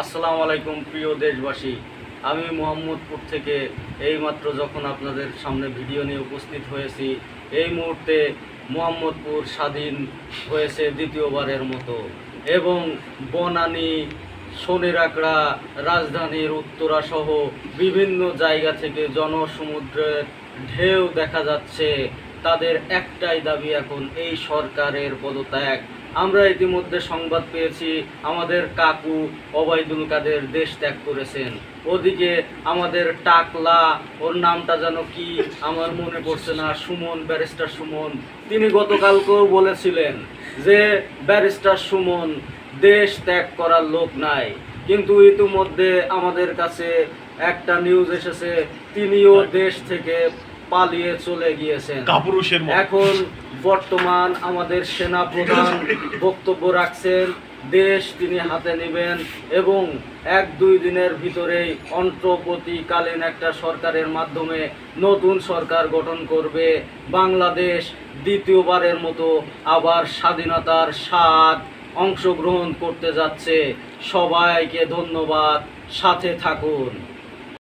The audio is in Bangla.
আসসালামু আলাইকুম প্রিয় দেশবাসী। আমি মোহাম্মদপুর থেকে এইমাত্র যখন আপনাদের সামনে ভিডিও নিয়ে উপস্থিত হয়েছি, এই মুহূর্তে মোহাম্মদপুর স্বাধীন হয়েছে দ্বিতীয়বারের মতো এবং বনানী, শনিরাকড়া, রাজধানীর উত্তরা সহ বিভিন্ন জায়গা থেকে জনসমুদ্রের ঢেউ দেখা যাচ্ছে। তাদের একটাই দাবি এখন এই সরকারের পদত্যাগ। আমরা ইতিমধ্যে সংবাদ পেয়েছি আমাদের কাকু ওবায়দুল কাদের দেশ ত্যাগ করেছেন। ওদিকে আমাদের টাকলা, ওর নামটা যেন কি আমার মনে পড়ছে না, সুমন, ব্যারিস্টার সুমন, তিনি গতকালকেও বলেছিলেন যে ব্যারিস্টার সুমন দেশ ত্যাগ করার লোক নাই। কিন্তু ইতিমধ্যে আমাদের কাছে একটা নিউজ এসেছে, তিনিও দেশ থেকে পালিয়ে চলে গিয়েছেন। এখন বর্তমান আমাদের সেনা প্রধান বক্তব্য রাখছেন, দেশ তিনি হাতে নেবেন এবং 1-2 দিনের ভিতরেই অন্তর্বর্তীকালীন একটা সরকারের মাধ্যমে নতুন সরকার গঠন করবে। বাংলাদেশ দ্বিতীয়বারের মতো আবার স্বাধীনতার স্বাদ অংশগ্রহণ করতে যাচ্ছে। সবাইকে ধন্যবাদ, সাথে থাকুন।